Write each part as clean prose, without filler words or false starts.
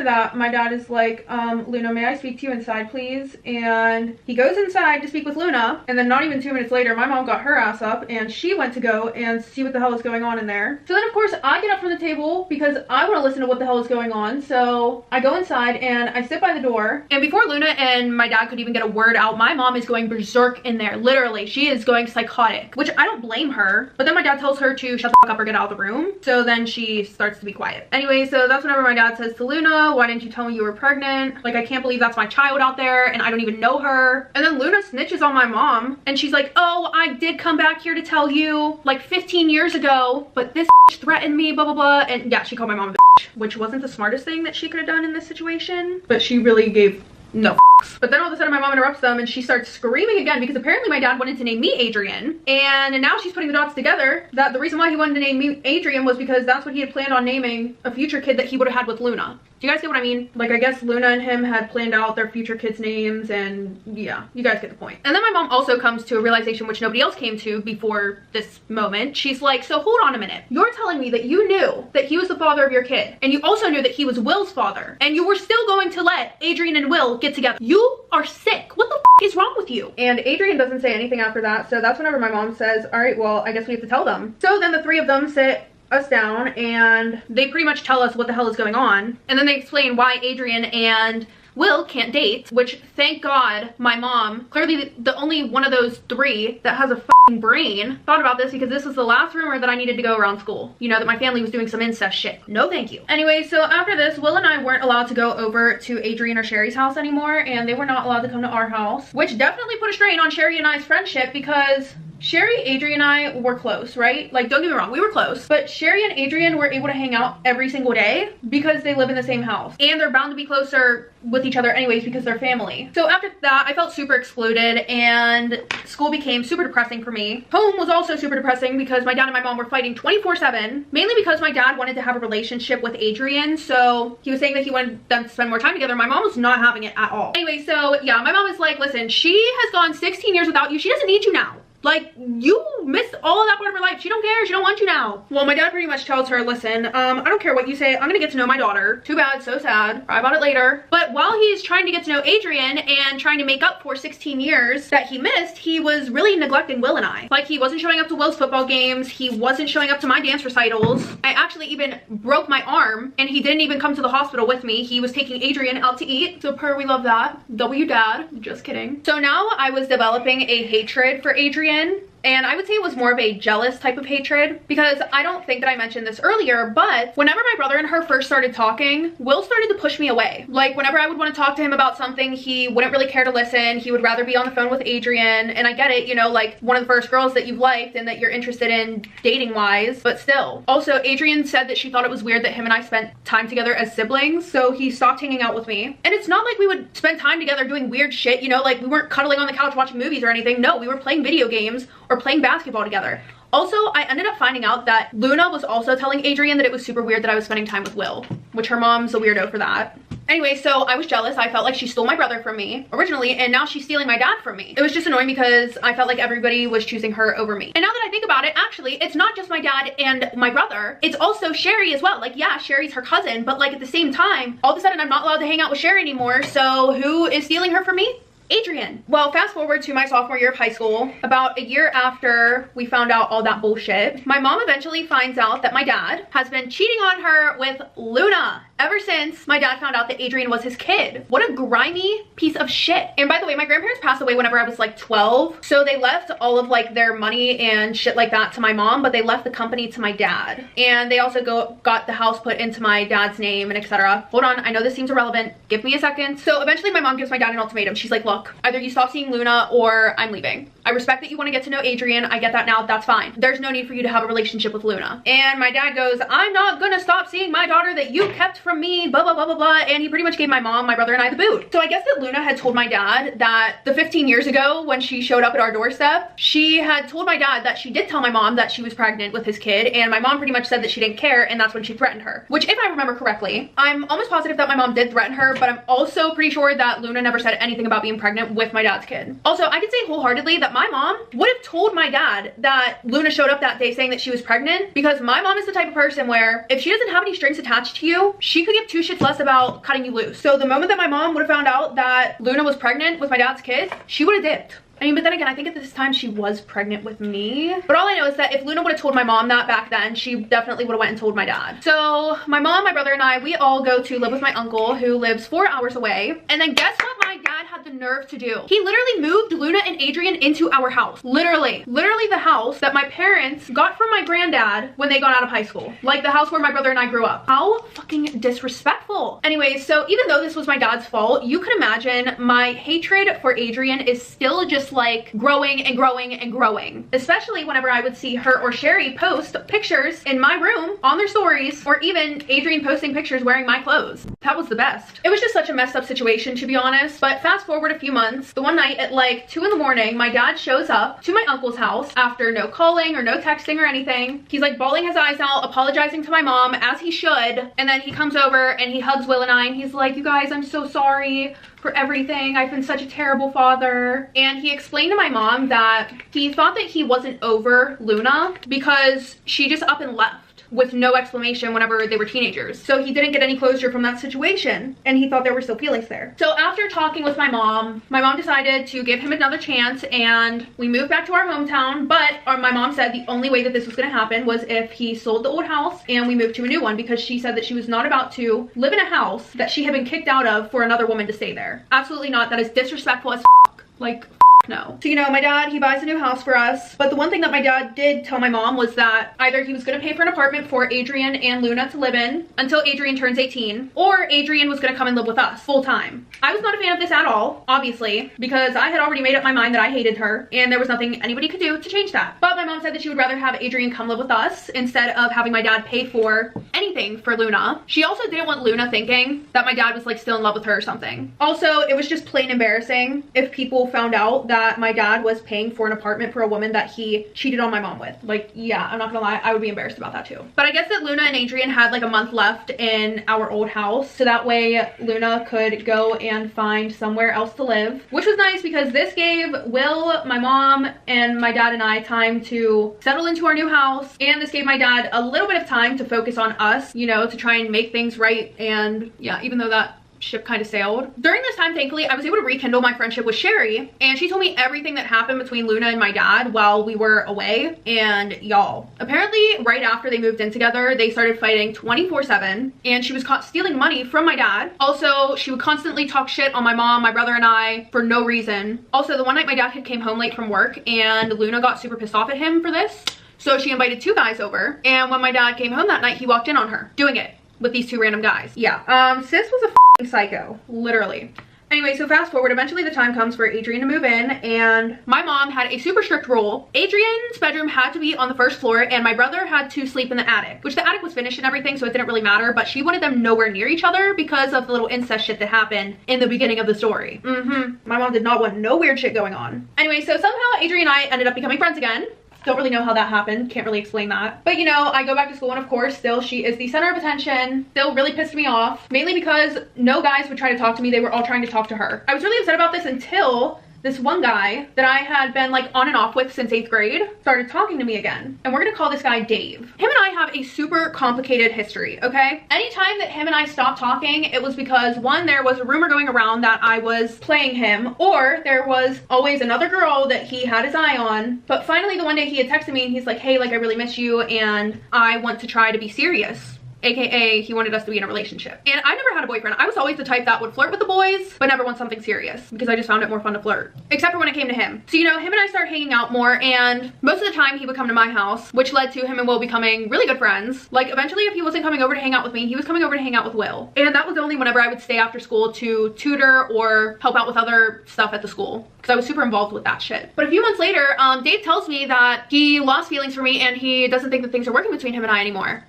that, my dad is like, Luna, may I speak to you inside, please? And he goes inside to speak with Luna, and then not even 2 minutes later, my mom got her ass up, and she went to go and see what the hell is going on in there. So then, of course, I get up from the table because I want to listen to what the hell is going on. So I go inside, and I sit by the door, and before Luna and my dad could even get a word out, my mom is going berserk in there. Literally, she is going psychotic, which I don't blame her. But then my dad tells her to shut the fuck up or get out of the room. So then she starts to be quiet. Anyway, so that's whenever my dad says to Luna, why didn't you tell me you were pregnant? Like, I can't believe that's my child out there and I don't even know her. And then Luna snitches on my mom, and she's like, oh, I did come back here to tell you like 15 years ago, but this threatened me, blah, blah, blah. And yeah, she called my mom a bitch, which wasn't the smartest thing that she could have done in this situation, but she really gave no fucks. But then all of a sudden my mom interrupts them and she starts screaming again because apparently my dad wanted to name me Adrian, and now she's putting the dots together that the reason why he wanted to name me Adrian was because that's what he had planned on naming a future kid that he would have had with Luna. Do you guys get what I mean? Like, I guess Luna and him had planned out their future kids' names, and yeah, you guys get the point. And then my mom also comes to a realization which nobody else came to before this moment. She's like, so hold on a minute. You're telling me that you knew that he was the father of your kid, and you also knew that he was Will's father, and you were still going to let Adrian and Will get together. You are sick. What the f is wrong with you? And Adrian doesn't say anything after that, so that's whenever my mom says, all right, well, I guess we have to tell them. So then the three of them sit us down and they pretty much tell us what the hell is going on, and then they explain why Adrian and Will can't date, which thank God my mom, clearly the only one of those three that has a fucking brain, thought about this, because this was the last rumor that I needed to go around school. You know, that my family was doing some incest shit. No thank you. Anyway, so after this, Will and I weren't allowed to go over to Adrian or Sherry's house anymore, and they were not allowed to come to our house, which definitely put a strain on Sherry and I's friendship because Sherry, Adrian, and I were close, right? Like, don't get me wrong, we were close, but Sherry and Adrian were able to hang out every single day because they live in the same house, and they're bound to be closer with each other anyways because they're family. So after that, I felt super excluded, and school became super depressing for me. Home was also super depressing because my dad and my mom were fighting 24/7, mainly because my dad wanted to have a relationship with Adrian, so he was saying that he wanted them to spend more time together. My mom was not having it at all. Anyway, so yeah, my mom was like, listen, she has gone 16 years without you. She doesn't need you now. Like, you missed all of that part of her life. She don't care. She don't want you now. Well, my dad pretty much tells her, listen, I don't care what you say. I'm gonna get to know my daughter. Too bad. So sad. Cry about it later. But while he's trying to get to know Adrian and trying to make up for 16 years that he missed, he was really neglecting Will and I. Like, he wasn't showing up to Will's football games. He wasn't showing up to my dance recitals. I actually even broke my arm, and he didn't even come to the hospital with me. He was taking Adrian out to eat. So we love that. W dad. Just kidding. So now I was developing a hatred for Adrian. And I would say it was more of a jealous type of hatred, because I don't think that I mentioned this earlier, but whenever my brother and her first started talking, Will started to push me away. Like, whenever I would want to talk to him about something, he wouldn't really care to listen. He would rather be on the phone with Adrian. And I get it, you know, like, one of the first girls that you've liked and that you're interested in dating wise, but still. Also, Adrian said that she thought it was weird that him and I spent time together as siblings, so he stopped hanging out with me. And it's not like we would spend time together doing weird shit, you know, like we weren't cuddling on the couch watching movies or anything. No, we were playing video games or playing basketball together. Also, I ended up finding out that Luna was also telling Adrian that it was super weird that I was spending time with Will, which her mom's a weirdo for that. Anyway, so I was jealous. I felt like she stole my brother from me originally, and now she's stealing my dad from me. It was just annoying because I felt like everybody was choosing her over me. And now that I think about it, actually, it's not just my dad and my brother. It's also Sherry as well. Like, yeah, Sherry's her cousin, but like at the same time, all of a sudden I'm not allowed to hang out with Sherry anymore. So who is stealing her from me? Adrian. Well, fast forward to my sophomore year of high school, about a year after we found out all that bullshit, my mom eventually finds out that my dad has been cheating on her with Luna ever since my dad found out that Adrian was his kid. What a grimy piece of shit. And by the way, my grandparents passed away whenever I was like 12, so they left all of like their money and shit like that to my mom, but they left the company to my dad. And they also got the house put into my dad's name and etc. Hold on, I know this seems irrelevant. Give me a second. So eventually my mom gives my dad an ultimatum. She's like, look, either you stop seeing Luna or I'm leaving. I respect that you want to get to know Adrian. I get that now. That's fine. There's no need for you to have a relationship with Luna. And my dad goes, I'm not gonna stop seeing my daughter that you kept from me, blah, blah, blah, blah, blah. And he pretty much gave my mom, my brother, and I the boot. So I guess that Luna had told my dad that the 15 years ago when she showed up at our doorstep, she had told my dad that she did tell my mom that she was pregnant with his kid. And my mom pretty much said that she didn't care, and that's when she threatened her. Which, if I remember correctly, I'm almost positive that my mom did threaten her, but I'm also pretty sure that Luna never said anything about being pregnant with my dad's kid. Also, I can say wholeheartedly that my mom would have told my dad that Luna showed up that day saying that she was pregnant, because my mom is the type of person where if she doesn't have any strings attached to you, she could give two shits less about cutting you loose. So the moment that my mom would have found out that Luna was pregnant with my dad's kid, she would have dipped. I mean, but then again, I think at this time she was pregnant with me. But all I know is that if Luna would have told my mom that back then, she definitely would have went and told my dad. So my mom, my brother, and I, we all go to live with my uncle who lives 4 hours away. And then guess what my dad had the nerve to do? He literally moved Luna and Adrian into our house. Literally the house that my parents got from my granddad when they got out of high school. Like the house where my brother and I grew up. How fucking disrespectful. Anyways, so even though this was my dad's fault, you could imagine my hatred for Adrian is still just like growing and growing and growing, especially whenever I would see her or Sherry post pictures in my room on their stories, or even Adrian posting pictures wearing my clothes. That was the best. It was just such a messed up situation, to be honest. But fast forward a few months, the one night at like 2 in the morning, my dad shows up to my uncle's house after no calling or no texting or anything. He's like bawling his eyes out, apologizing to my mom, as he should, and then he comes over and he hugs Will and I, and he's like, "You guys, I'm so sorry for everything. I've been such a terrible father." And he explained to my mom that he thought that he wasn't over Luna because she just up and left with no explanation whenever they were teenagers. So he didn't get any closure from that situation, and he thought there were still feelings there. So after talking with my mom decided to give him another chance, and we moved back to our hometown. But my mom said the only way that this was going to happen was if he sold the old house and we moved to a new one, because she said that she was not about to live in a house that she had been kicked out of for another woman to stay there. Absolutely not. That is disrespectful as fuck. Like, no. So, you know, my dad, he buys a new house for us. But the one thing that my dad did tell my mom was that either he was going to pay for an apartment for Adrian and Luna to live in until Adrian turns 18, or Adrian was going to come and live with us full time. I was not a fan of this at all, obviously, because I had already made up my mind that I hated her, and there was nothing anybody could do to change that. But my mom said that she would rather have Adrian come live with us instead of having my dad pay for anything for Luna. She also didn't want Luna thinking that my dad was like still in love with her or something. Also, it was just plain embarrassing if people found out that my dad was paying for an apartment for a woman that he cheated on my mom with. Like, yeah, I'm not gonna lie, I would be embarrassed about that too. But I guess that Luna and Adrian had like a month left in our old house, so that way Luna could go and find somewhere else to live, which was nice because this gave Will, my mom, and my dad and I time to settle into our new house, and this gave my dad a little bit of time to focus on us, you know, to try and make things right. And yeah, even though that ship kind of sailed. During this time, thankfully, I was able to rekindle my friendship with Sherry, and she told me everything that happened between Luna and my dad while we were away. And y'all, apparently right after they moved in together, they started fighting 24/7, and she was caught stealing money from my dad. Also, she would constantly talk shit on my mom, my brother, and I for no reason. Also, the one night my dad had came home late from work, and Luna got super pissed off at him for this, so she invited 2 guys over, and when my dad came home that night, he walked in on her doing it with these 2 random guys. Yeah, sis was a psycho, literally. Anyway, so fast forward, eventually the time comes for Adrian to move in, and my mom had a super strict rule. Adrian's bedroom had to be on the 1st floor, and my brother had to sleep in the attic, which the attic was finished and everything, so it didn't really matter, but she wanted them nowhere near each other because of the little incest shit that happened in the beginning of the story. My mom did not want no weird shit going on. Anyway, so somehow Adrian and I ended up becoming friends again. Don't really know how that happened. Can't really explain that. But you know, I go back to school, and of course, still she is the center of attention. Still really pissed me off. Mainly because no guys would try to talk to me. They were all trying to talk to her. I was really upset about this until this one guy that I had been like on and off with since 8th grade started talking to me again. And we're gonna call this guy Dave. Him and I have a super complicated history, okay? Anytime that him and I stopped talking, it was because one, there was a rumor going around that I was playing him, or there was always another girl that he had his eye on. But finally the one day he had texted me and he's like, "Hey, like I really miss you and I want to try to be serious." AKA, he wanted us to be in a relationship. And I never had a boyfriend. I was always the type that would flirt with the boys, but never want something serious, because I just found it more fun to flirt. Except for when it came to him. So, you know, him and I started hanging out more, and most of the time he would come to my house, which led to him and Will becoming really good friends. Like, eventually, if he wasn't coming over to hang out with me, he was coming over to hang out with Will. And that was only whenever I would stay after school to tutor or help out with other stuff at the school, because I was super involved with that shit. But a few months later, Dave tells me that he lost feelings for me and he doesn't think that things are working between him and I anymore.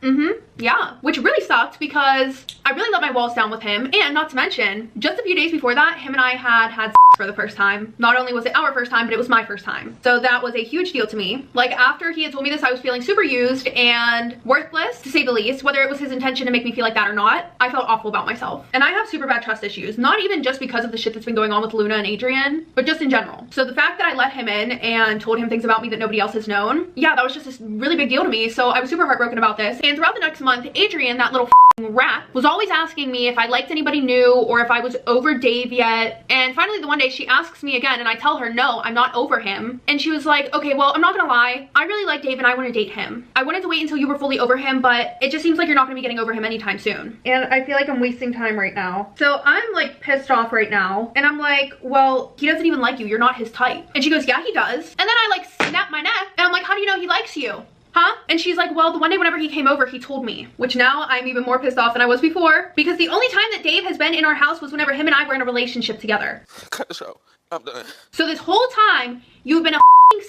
Yeah, which really sucked because I really let my walls down with him, and not to mention, just a few days before that, him and I had for the first time. Not only was it our first time, but it was my first time. So that was a huge deal to me. Like, after he had told me this, I was feeling super used and worthless, to say the least. Whether it was his intention to make me feel like that or not, I felt awful about myself. And I have super bad trust issues, not even just because of the shit that's been going on with Luna and Adrian, but just in general. So the fact that I let him in and told him things about me that nobody else has known, yeah, that was just this really big deal to me. So I was super heartbroken about this. And throughout the next month, Adrian, that little rat, was always asking me if I liked anybody new or if I was over Dave yet. And finally the one day she asks me again and I tell her no, I'm not over him. And she was like, okay, well, I'm not gonna lie, I really like Dave and I want to date him. I wanted to wait until you were fully over him, but it just seems like you're not gonna be getting over him anytime soon. And I feel like I'm wasting time right now. So I'm like pissed off right now and I'm like, well, he doesn't even like you, you're not his type. And she goes, yeah, he does. And then I like snap my neck and I'm like, how do you know he likes you? Huh? And she's like, well, the one day whenever he came over, he told me. Which now I'm even more pissed off than I was before, because the only time that Dave has been in our house was whenever him and I were in a relationship together. Cut the show. I'm done. So this whole time, you've been a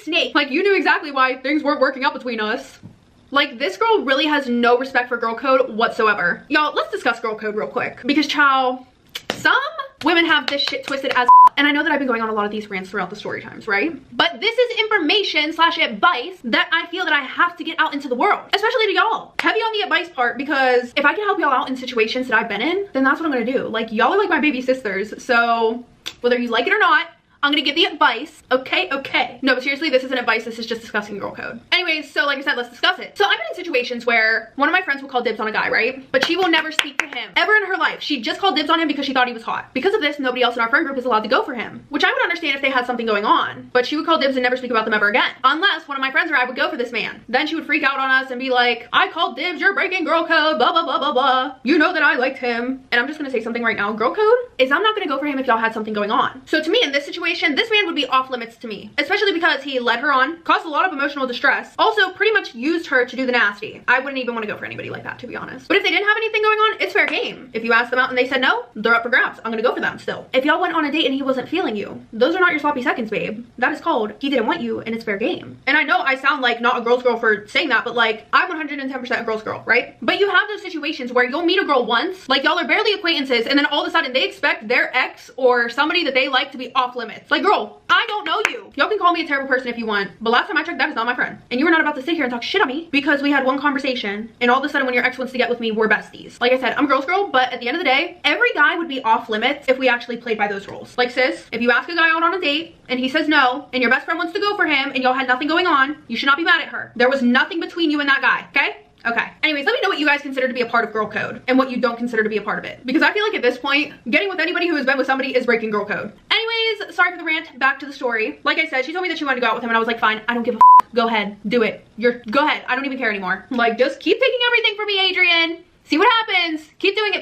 snake. Like, you knew exactly why things weren't working out between us. Like, this girl really has no respect for girl code whatsoever. Y'all, let's discuss girl code real quick. Because, child, some women have this shit twisted as and I know that I've been going on a lot of these rants throughout the story times, right? But this is information / advice that I feel that I have to get out into the world, especially to y'all. Heavy on the advice part, because if I can help y'all out in situations that I've been in, then that's what I'm gonna do. Like, y'all are like my baby sisters, so whether you like it or not, I'm gonna give the advice. Okay, okay. No, but seriously, this isn't advice, this is just discussing girl code. Anyways, so like I said, let's discuss it. So I've been in situations where one of my friends will call dibs on a guy, right? But she will never speak to him ever in her life. She just called dibs on him because she thought he was hot. Because of this, nobody else in our friend group is allowed to go for him, which I would understand if they had something going on. But she would call dibs and never speak about them ever again. Unless one of my friends or I would go for this man. Then she would freak out on us and be like, I called dibs, you're breaking girl code, blah, blah, blah, blah, blah. You know that I liked him. And I'm just gonna say something right now. Girl code is I'm not gonna go for him if y'all had something going on. So to me, in this situation, this man would be off limits to me, especially because he led her on, caused a lot of emotional distress, also pretty much used her to do the nasty. I wouldn't even want to go for anybody like that, to be honest. But if they didn't have anything going on, it's fair game. If you ask them out and they said no, they're up for grabs. I'm gonna go for them still. If y'all went on a date and he wasn't feeling you, those are not your sloppy seconds, babe. That is called he didn't want you and it's fair game. And I know I sound like not a girl's girl for saying that, but like, I'm 110% a girl's girl, right? But you have those situations where you'll meet a girl once, like y'all are barely acquaintances, and then all of a sudden they expect their ex or somebody that they like to be off limits. Like, girl, I don't know you. Y'all can call me a terrible person if you want, but last time I checked, that is not my friend. And you were not about to sit here and talk shit on me because we had one conversation and all of a sudden when your ex wants to get with me, we're besties. Like I said, I'm a girl's girl, but at the end of the day, every guy would be off limits if we actually played by those rules. Like, sis, if you ask a guy out on a date and he says no and your best friend wants to go for him and y'all had nothing going on, you should not be mad at her. There was nothing between you and that guy, okay? Okay. Anyways, let me know what you guys consider to be a part of girl code and what you don't consider to be a part of it. Because I feel like at this point, getting with anybody who has been with somebody is breaking girl code. Anyways, sorry for the rant. Back to the story. Like I said, she told me that she wanted to go out with him and I was like, fine, I don't give a f. Go ahead. Do it. Go ahead. I don't even care anymore. Like, just keep taking everything from me, Adrian. See what happens. Keep doing it.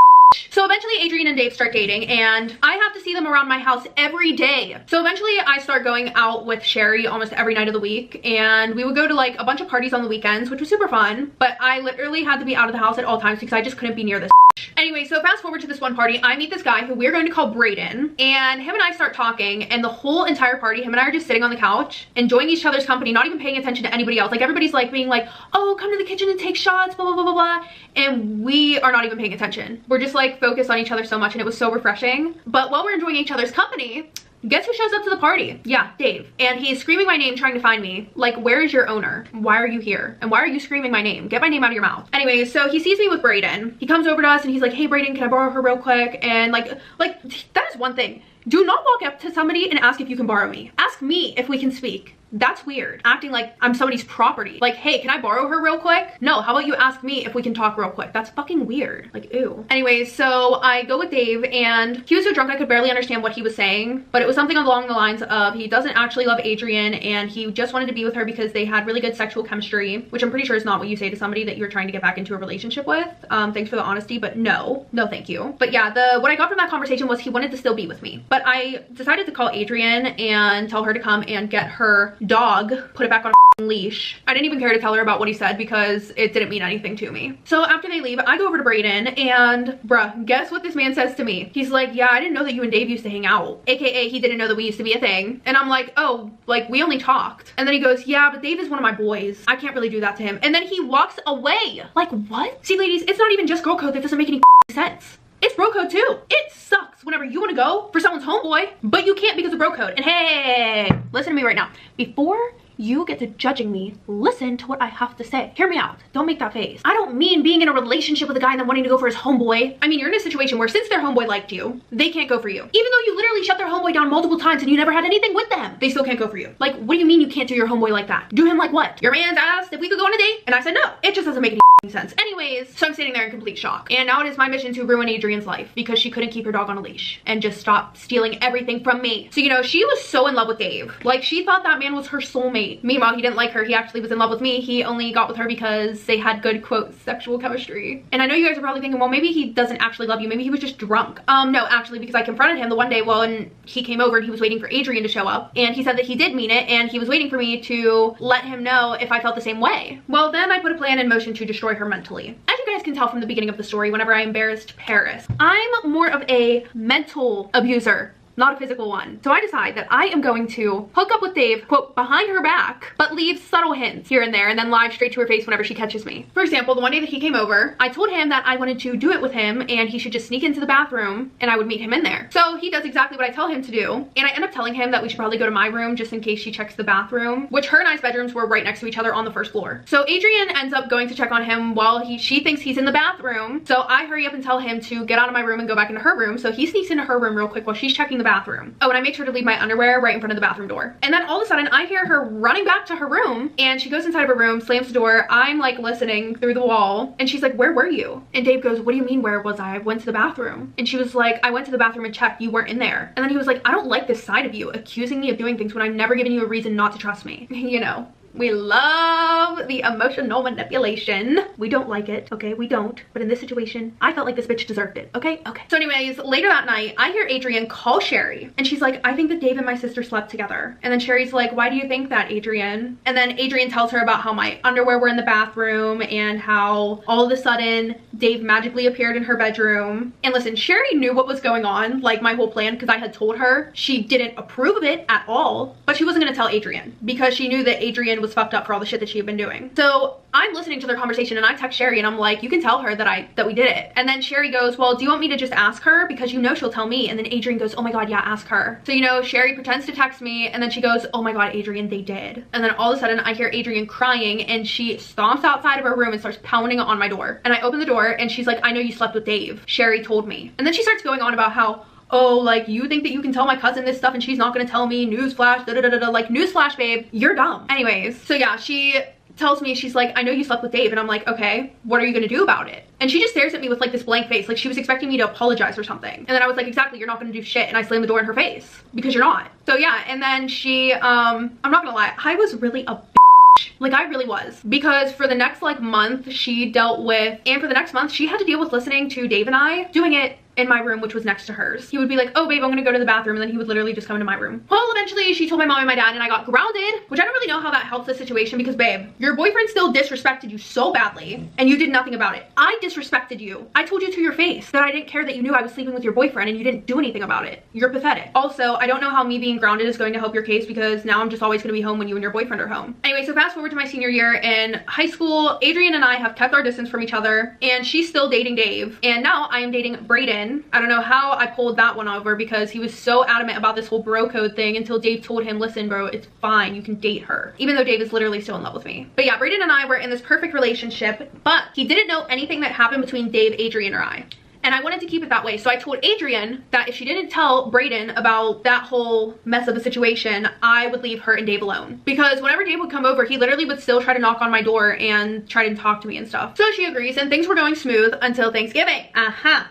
So eventually Adrian and Dave start dating and I have to see them around my house every day. So eventually I start going out with Sherry almost every night of the week and we would go to like a bunch of parties on the weekends, which was super fun, but I literally had to be out of the house at all times because I just couldn't be near this. Anyway, so fast forward to this one party, I meet this guy who we're going to call Brayden, and him and I start talking, and the whole entire party, him and I are just sitting on the couch, enjoying each other's company, not even paying attention to anybody else. Like, everybody's like being like, oh, come to the kitchen and take shots, blah, blah, blah, blah, blah. And we are not even paying attention. We're just like focused on each other so much, and it was so refreshing. But while we're enjoying each other's company, guess who shows up to the party? Yeah, Dave. And he's screaming my name, trying to find me. Like, where is your owner? Why are you here? And why are you screaming my name? Get my name out of your mouth. Anyway, so he sees me with Brayden. He comes over to us and he's like, hey, Brayden, can I borrow her real quick? And like, that is one thing. Do not walk up to somebody and ask if you can borrow me. Ask me if we can speak. That's weird. Acting like I'm somebody's property. Like, hey, can I borrow her real quick? No, how about you ask me if we can talk real quick? That's fucking weird. Like, ew. Anyways, so I go with Dave and he was so drunk I could barely understand what he was saying, but it was something along the lines of he doesn't actually love Adrian and he just wanted to be with her because they had really good sexual chemistry, which I'm pretty sure is not what you say to somebody that you're trying to get back into a relationship with. Thanks for the honesty, but no thank you. But yeah, what I got from that conversation was he wanted to still be with me. But I decided to call Adrian and tell her to come and get her dog, put it back on a leash. I didn't even care to tell her about what he said because it didn't mean anything to me. So after they leave, I go over to Brayden and bruh, guess what this man says to me? He's like, yeah, I didn't know that you and Dave used to hang out. AKA he didn't know that we used to be a thing. And I'm like, oh, like we only talked. And then he goes, yeah, but Dave is one of my boys. I can't really do that to him. And then he walks away. Like, what? See, ladies, it's not even just girl code that doesn't make any sense. It's bro code too. It sucks whenever you want to go for someone's homeboy, but you can't because of bro code. And hey, listen to me right now. Before you get to judging me, listen to what I have to say. Hear me out. Don't make that face. I don't mean being in a relationship with a guy and then wanting to go for his homeboy. I mean, you're in a situation where since their homeboy liked you, they can't go for you. Even though you literally shut their homeboy down multiple times and you never had anything with them, they still can't go for you. Like, what do you mean you can't do your homeboy like that? Do him like what? Your man's asked if we could go on a date and I said no. It just doesn't make any sense. Anyways, so I'm sitting there in complete shock. And now it is my mission to ruin Adrian's life because she couldn't keep her dog on a leash and just stop stealing everything from me. So, you know, she was so in love with Dave. Like, she thought that man was her soulmate. Meanwhile, he didn't like her. He actually was in love with me. He only got with her because they had good, quote, sexual chemistry. And I know you guys are probably thinking, well, maybe he doesn't actually love you. Maybe he was just drunk. No, actually, because I confronted him the one day when he came over and he was waiting for Adrian to show up. And he said that he did mean it and he was waiting for me to let him know if I felt the same way. Well, then I put a plan in motion to destroy her mentally. As you guys can tell from the beginning of the story, whenever I embarrassed Paris, I'm more of a mental abuser, not a physical one. So I decide that I am going to hook up with Dave, quote, behind her back, but leave subtle hints here and there and then lie straight to her face whenever she catches me. For example, the one day that he came over, I told him that I wanted to do it with him and he should just sneak into the bathroom and I would meet him in there. So he does exactly what I tell him to do. And I end up telling him that we should probably go to my room just in case she checks the bathroom, which her and I's bedrooms were right next to each other on the first floor. So Adrian ends up going to check on him while she thinks he's in the bathroom. So I hurry up and tell him to get out of my room and go back into her room. So he sneaks into her room real quick while she's checking the bathroom. Oh, and I made sure to leave my underwear right in front of the bathroom door. And then all of a sudden I hear her running back to her room and she goes inside of her room, slams the door. I'm like listening through the wall and she's like, where were you? And Dave goes, what do you mean where was I? I went to the bathroom. And she was like, I went to the bathroom and checked, you weren't in there. And then he was like, I don't like this side of you, accusing me of doing things when I've never given you a reason not to trust me. You know. We love the emotional manipulation. We don't like it, okay? We don't. But in this situation, I felt like this bitch deserved it, okay? Okay. So anyways, later that night, I hear Adrian call Sherry. And she's like, I think that Dave and my sister slept together. And then Sherry's like, why do you think that, Adrian? And then Adrian tells her about how my underwear were in the bathroom and how all of a sudden Dave magically appeared in her bedroom. And listen, Sherry knew what was going on, like my whole plan, because I had told her. She didn't approve of it at all, but she wasn't gonna tell Adrian because she knew that Adrian was fucked up for all the shit that she had been doing. So I'm listening to their conversation and I text Sherry and I'm like, you can tell her that we did it. And then Sherry goes, well, do you want me to just ask her? Because you know she'll tell me. And then Adrian goes, oh my God, yeah, ask her. So, you know, Sherry pretends to text me and then she goes, oh my God, Adrian, they did. And then all of a sudden I hear Adrian crying and she stomps outside of her room and starts pounding on my door. And I open the door and she's like, I know you slept with Dave. Sherry told me. And then she starts going on about how, oh, like, you think that you can tell my cousin this stuff and she's not gonna tell me, newsflash, da-da-da-da-da, like, newsflash, babe, you're dumb. Anyways, so yeah, she tells me, she's like, I know you slept with Dave, and I'm like, okay, what are you gonna do about it? And she just stares at me with like this blank face, like she was expecting me to apologize or something. And then I was like, exactly, you're not gonna do shit. And I slammed the door in her face because you're not. So yeah, and then she, I'm not gonna lie, I was really a bitch. Like, I really was, because for the next like month she dealt with, and for the next month she had to deal with listening to Dave and I doing it in my room, which was next to hers. He would be like, oh babe, I'm gonna go to the bathroom, and then he would literally just come into my room. Well, eventually she told my mom and my dad and I got grounded, which I don't really know how that helps the situation because babe, your boyfriend still disrespected you so badly and you did nothing about it. I disrespected you. I told you to your face that I didn't care that you knew I was sleeping with your boyfriend and you didn't do anything about it. You're pathetic. Also, I don't know how me being grounded is going to help your case because now I'm just always gonna be home when you and your boyfriend are home. Anyway, so fast forward to my senior year in high school, Adrian and I have kept our distance from each other and she's still dating Dave, and now I am dating Brayden. I don't know how I pulled that one over because he was so adamant about this whole bro code thing until Dave told him, listen bro, it's fine, you can date her, even though Dave is literally still in love with me. But yeah, Brayden and I were in this perfect relationship, but he didn't know anything that happened between Dave, Adrian, or I. And I wanted to keep it that way. So I told Adrian that if she didn't tell Brayden about that whole mess of a situation, I would leave her and Dave alone. Because whenever Dave would come over, he literally would still try to knock on my door and try to talk to me and stuff. So she agrees and things were going smooth until Thanksgiving.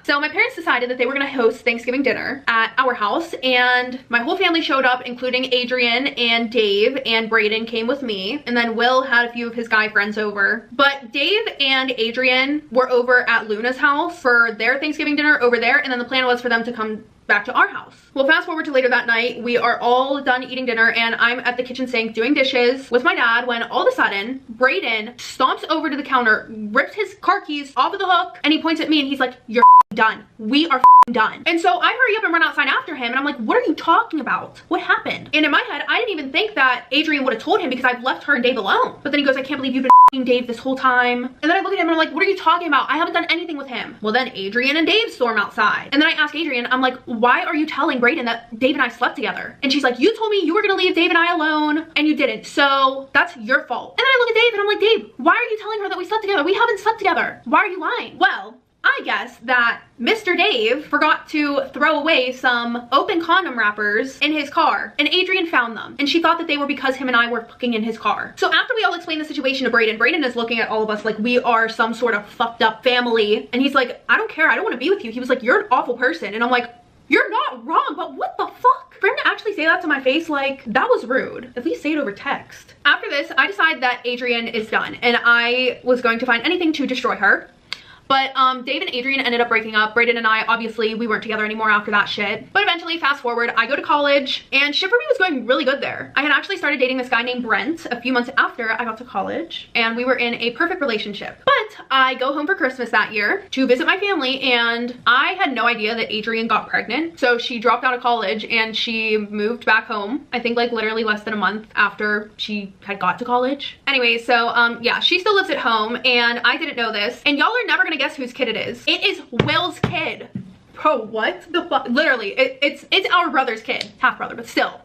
So my parents decided that they were gonna host Thanksgiving dinner at our house, and my whole family showed up, including Adrian and Dave, and Brayden came with me. And then Will had a few of his guy friends over. But Dave and Adrian were over at Luna's house for their Thanksgiving dinner over there, and then the plan was for them to come back to our house. Well, fast forward to later that night, we are all done eating dinner and I'm at the kitchen sink doing dishes with my dad when all of a sudden Brayden stomps over to the counter, rips his car keys off of the hook, and he points at me and he's like, you're done. We are done. And so I hurry up and run outside after him and I'm like, what are you talking about? What happened? And in my head, I didn't even think that Adrian would have told him because I've left her and Dave alone. But then he goes, I can't believe you've been Dave this whole time. And then I look at him and I'm like, what are you talking about? I haven't done anything with him. Well, then Adrian and Dave storm outside. And then I ask Adrian, I'm like, why are you telling Brayden that Dave and I slept together? And she's like, you told me you were gonna leave Dave and I alone and you didn't. So that's your fault. And then I look at Dave and I'm like, Dave, why are you telling her that we slept together? We haven't slept together. Why are you lying? Well, I guess that Mr. Dave forgot to throw away some open condom wrappers in his car, and Adrian found them, and she thought that they were because him and I were fucking in his car. So after we all explain the situation to Brayden, Brayden is looking at all of us like we are some sort of fucked up family, and he's like, I don't care, I don't want to be with you. He was like, you're an awful person, and I'm like, you're not wrong, but what the fuck? For him to actually say that to my face, like, that was rude. At least say it over text. After this, I decide that Adrian is done, and I was going to find anything to destroy her. But Dave and Adrian ended up breaking up. Brayden and I, obviously, we weren't together anymore after that shit. But eventually, fast forward, I go to college, and shit for me was going really good there. I had actually started dating this guy named Brent a few months after I got to college, and we were in a perfect relationship. But I go home for Christmas that year to visit my family, and I had no idea that Adrian got pregnant. So she dropped out of college, and she moved back home, I think like literally less than a month after she had got to college. Anyway, so yeah, she still lives at home, and I didn't know this. And y'all are never gonna guess whose kid it is. It is Will's kid. Bro, what the fuck? Literally, it's our brother's kid. Half brother, but still.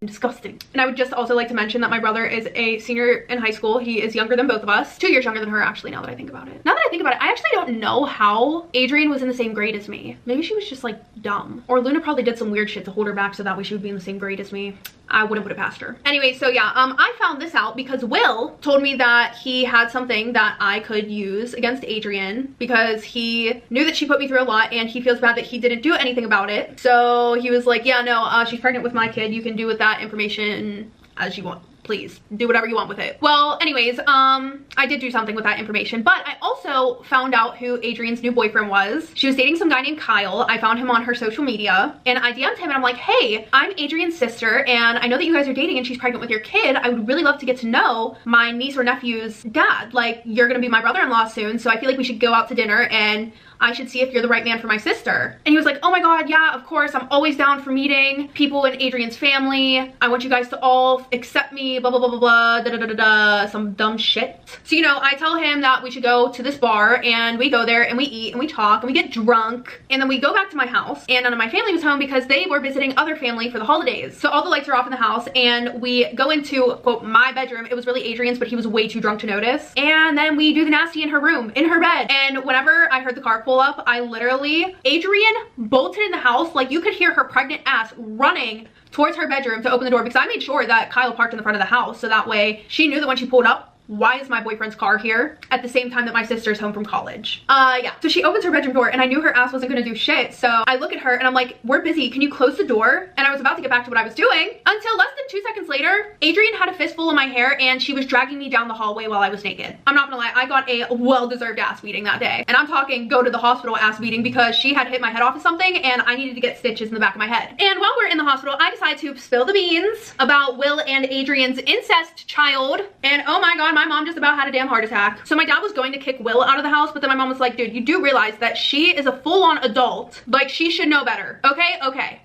Disgusting. And I would just also like to mention that my brother is a senior in high school. He is younger than both of us. 2 years younger than her, actually, now that I think about it. Now that I think about it, I actually don't know how Adrian was in the same grade as me. Maybe she was just like dumb. Or Luna probably did some weird shit to hold her back so that way she would be in the same grade as me. I wouldn't put it past her. Anyway, so yeah, I found this out because Will told me that he had something that I could use against Adrian because he knew that she put me through a lot and he feels bad that he didn't do anything about it. So he was like, yeah, no, she's pregnant with my kid. You can do with that information as you want. Please do whatever you want with it. Well, anyways, I did do something with that information, but I also found out who Adrian's new boyfriend was. She was dating some guy named Kyle. I found him on her social media and I DM'd him and I'm like, hey, I'm Adrian's sister and I know that you guys are dating and she's pregnant with your kid. I would really love to get to know my niece or nephew's dad. Like, you're gonna be my brother-in-law soon, so I feel like we should go out to dinner and I should see if you're the right man for my sister. And he was like, oh my god, yeah, of course, I'm always down for meeting people in Adrian's family. I want you guys to all accept me, blah, blah, blah, blah, blah, da, da, da, da, da, some dumb shit. So, you know, I tell him that we should go to this bar and we go there and we eat and we talk and we get drunk and then we go back to my house and none of my family was home because they were visiting other family for the holidays. So all the lights are off in the house and we go into, quote, my bedroom. It was really Adrian's, but he was way too drunk to notice. And then we do the nasty in her room, in her bed. And whenever I heard the car pull up, I literally, Adrian bolted in the house. Like, you could hear her pregnant ass running towards her bedroom to open the door because I made sure that Kyle parked in the front of the house so that way she knew that when she pulled up, why is my boyfriend's car here at the same time that my sister's home from college? Yeah, so she opens her bedroom door and I knew her ass wasn't gonna do shit. So I look at her and I'm like, we're busy, can you close the door? And I was about to get back to what I was doing until less than 2 seconds later, Adrian had a fistful of my hair and she was dragging me down the hallway while I was naked. I'm not gonna lie, I got a well-deserved ass beating that day. And I'm talking go to the hospital ass beating because she had hit my head off of something and I needed to get stitches in the back of my head. And while we're in the hospital, I decide to spill the beans about Will and Adrian's incest child. And oh my god, my mom just about had a damn heart attack. So my dad was going to kick Will out of the house, but then my mom was like, dude, you do realize that she is a full-on adult. Like, she should know better. Okay, okay.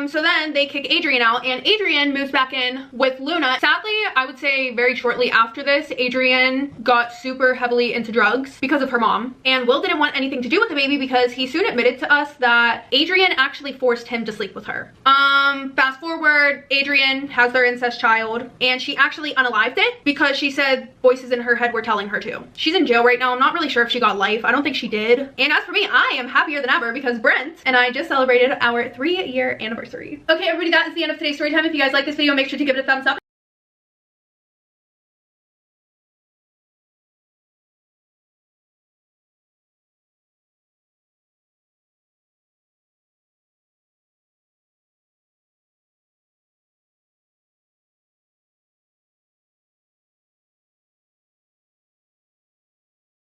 So then they kick Adrian out and Adrian moves back in with Luna. Sadly, I would say very shortly after this, Adrian got super heavily into drugs because of her mom. And Will didn't want anything to do with the baby because he soon admitted to us that Adrian actually forced him to sleep with her. Fast forward, Adrian has their incest child and she actually unalived it because she said voices in her head were telling her to. She's in jail right now. I'm not really sure if she got life. I don't think she did. And as for me, I am happier than ever because Brent and I just celebrated our 3-year anniversary. Okay, everybody, that is the end of today's story time. If you guys like this video, make sure to give it a thumbs up.